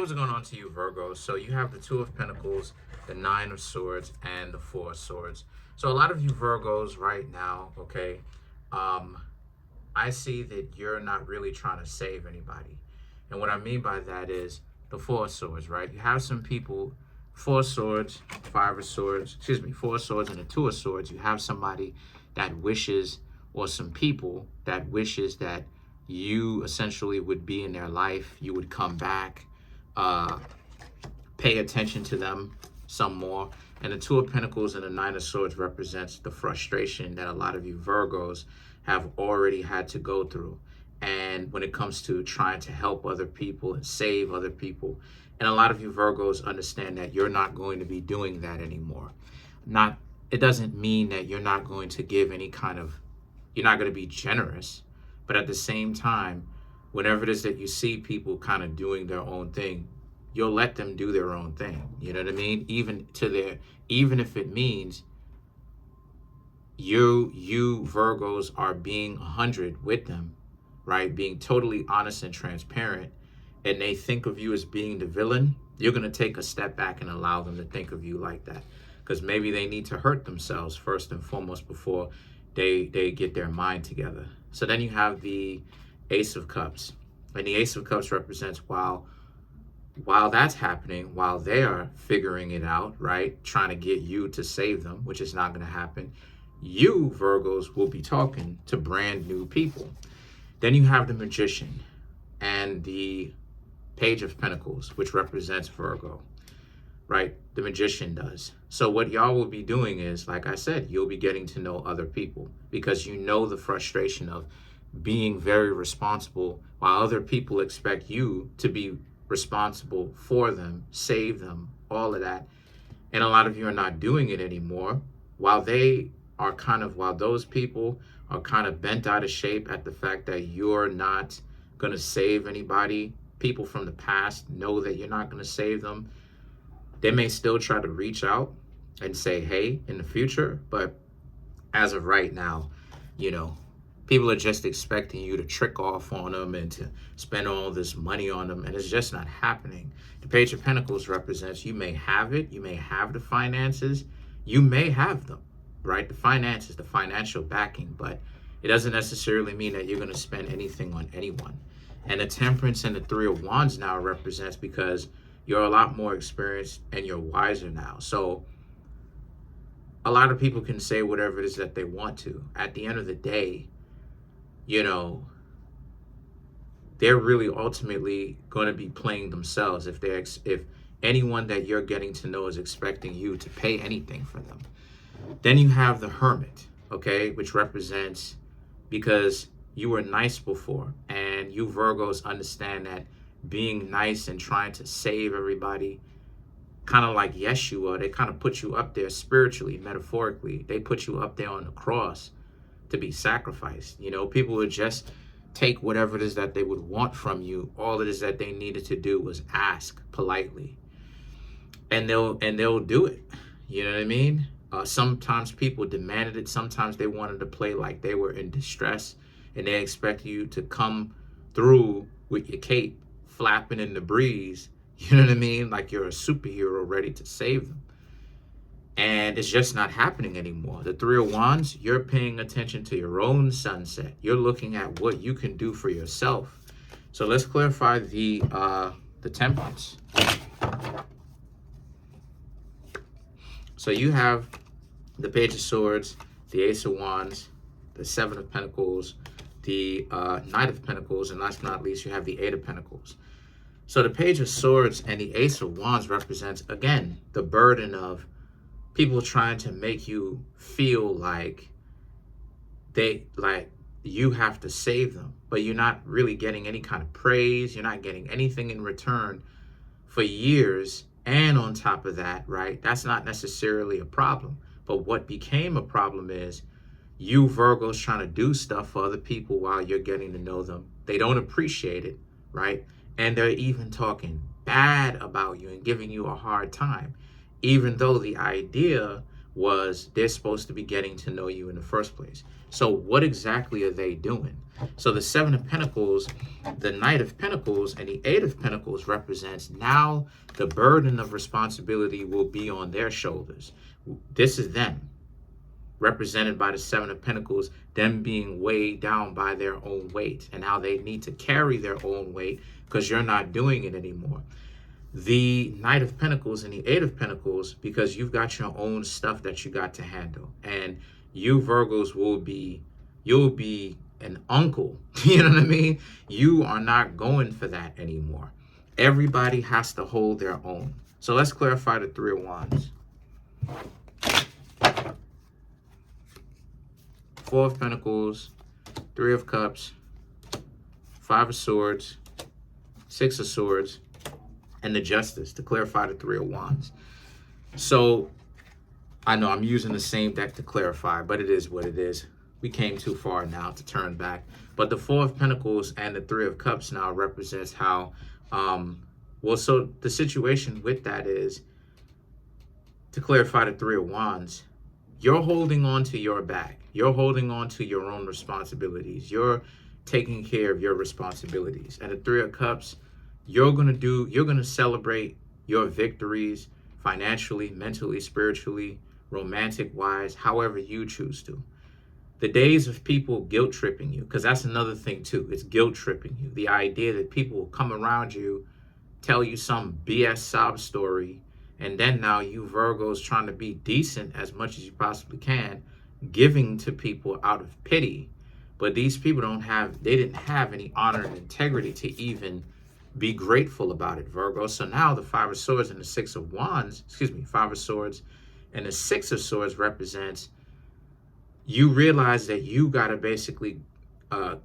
What's going on to you, Virgo? So you have the Two of Pentacles, the Nine of Swords, and the Four of Swords. So a lot of you Virgos right now, okay, I see that you're not really trying to save anybody. And what I mean by that is the Four of Swords, right? You have some people, Four of Swords, Five of Swords, excuse me, Four of Swords and the Two of Swords. You have somebody that wishes, or some people that wishes that you essentially would be in their life. You would come back, pay attention to them some more. And the Two of Pentacles and the Nine of Swords represents the frustration that a lot of you Virgos have already had to go through. And when it comes to trying to help other people and save other people, and a lot of you Virgos understand that you're not going to be doing that anymore. It doesn't mean that you're not going to give any kind of, you're not going to be generous, but at the same time, whenever it is that you see people kind of doing their own thing, you'll let them do their own thing. You know what I mean? Even if it means you Virgos are being 100 with them, right? Being totally honest and transparent, and they think of you as being the villain, you're going to take a step back and allow them to think of you like that. Because maybe they need to hurt themselves first and foremost before they get their mind together. So then you have the Ace of Cups. And the Ace of Cups represents while that's happening, while they are figuring it out, right? Trying to get you to save them, which is not going to happen. You, Virgos, will be talking to brand new people. Then you have the Magician and the Page of Pentacles, which represents Virgo, right? The Magician does. So what y'all will be doing is, like I said, you'll be getting to know other people because you know the frustration of being very responsible while other people expect you to be responsible for them, save them, all of that. And a lot of you are not doing it anymore while those people are kind of bent out of shape at the fact that you're not going to save anybody. People from the past know that you're not going to save them. They may still try to reach out and say, hey, in the future, but as of right now, people are just expecting you to trick off on them and to spend all this money on them, and it's just not happening. The Page of Pentacles represents you may have it, you may have the finances, you may have them, right? The finances, the financial backing, but it doesn't necessarily mean that you're going to spend anything on anyone. And the Temperance and the Three of Wands now represents because you're a lot more experienced and you're wiser now. So a lot of people can say whatever it is that they want to. At the end of the day, they're really ultimately going to be playing themselves if anyone that you're getting to know is expecting you to pay anything for them. Then you have the Hermit, okay, which represents because you were nice before, and you Virgos understand that being nice and trying to save everybody, kind of like Yeshua, they kind of put you up there spiritually, metaphorically. They put you up there on the cross to be sacrificed. People would just take whatever it is that they would want from you. All it is that they needed to do was ask politely, and they'll do it. You know what I mean? Sometimes people demanded it. Sometimes they wanted to play like they were in distress, and they expect you to come through with your cape flapping in the breeze. You know what I mean? Like you're a superhero ready to save them. And it's just not happening anymore. The Three of Wands, you're paying attention to your own sunset. You're looking at what you can do for yourself. So let's clarify the Temperance. So you have the Page of Swords, the Ace of Wands, the Seven of Pentacles, the Knight of Pentacles, and last but not least, you have the Eight of Pentacles. So the Page of Swords and the Ace of Wands represents, again, the burden of people trying to make you feel like you have to save them, but you're not really getting any kind of praise. You're not getting anything in return for years. And on top of that, right, that's not necessarily a problem. But what became a problem is you Virgos trying to do stuff for other people while you're getting to know them. They don't appreciate it, right? And they're even talking bad about you and giving you a hard time, even though the idea was they're supposed to be getting to know you in the first place. So what exactly are they doing? So the Seven of Pentacles, the Knight of Pentacles, and the Eight of Pentacles represents now the burden of responsibility will be on their shoulders. This is them, represented by the Seven of Pentacles, them being weighed down by their own weight, and how they need to carry their own weight because you're not doing it anymore. The Knight of Pentacles and the Eight of Pentacles, because you've got your own stuff that you got to handle. And you Virgos you'll be an uncle. You know what I mean? You are not going for that anymore. Everybody has to hold their own. So let's clarify the Three of Wands. Four of Pentacles, Three of Cups, Five of Swords, Six of Swords, and the Justice to clarify the Three of Wands. So I know I'm using the same deck to clarify, but it is what it is. We came too far now to turn back. But the Four of Pentacles and the Three of Cups now represents how, so the situation with that is, to clarify the Three of Wands, you're holding on to your bag. You're holding on to your own responsibilities. You're taking care of your responsibilities. And the Three of Cups, you're going to celebrate your victories financially, mentally, spiritually, romantic wise, however you choose to. The days of people guilt tripping you, because that's another thing too. It's guilt tripping you. The idea that people will come around you, tell you some BS sob story, and then now you Virgos trying to be decent as much as you possibly can, giving to people out of pity. But these people they didn't have any honor and integrity to even be grateful about it, Virgo. So now the Five of Swords and the Six of Wands, Five of Swords and the Six of Swords represents you realize that you got to basically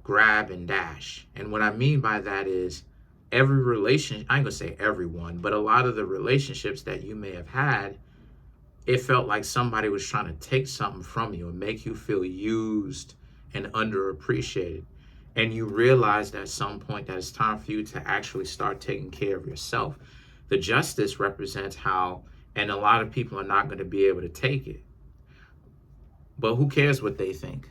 grab and dash. And what I mean by that is every relationship, I ain't gonna say everyone, but a lot of the relationships that you may have had, it felt like somebody was trying to take something from you and make you feel used and underappreciated. And you realize at some point that it's time for you to actually start taking care of yourself. The Justice represents how, and a lot of people are not going to be able to take it. But who cares what they think?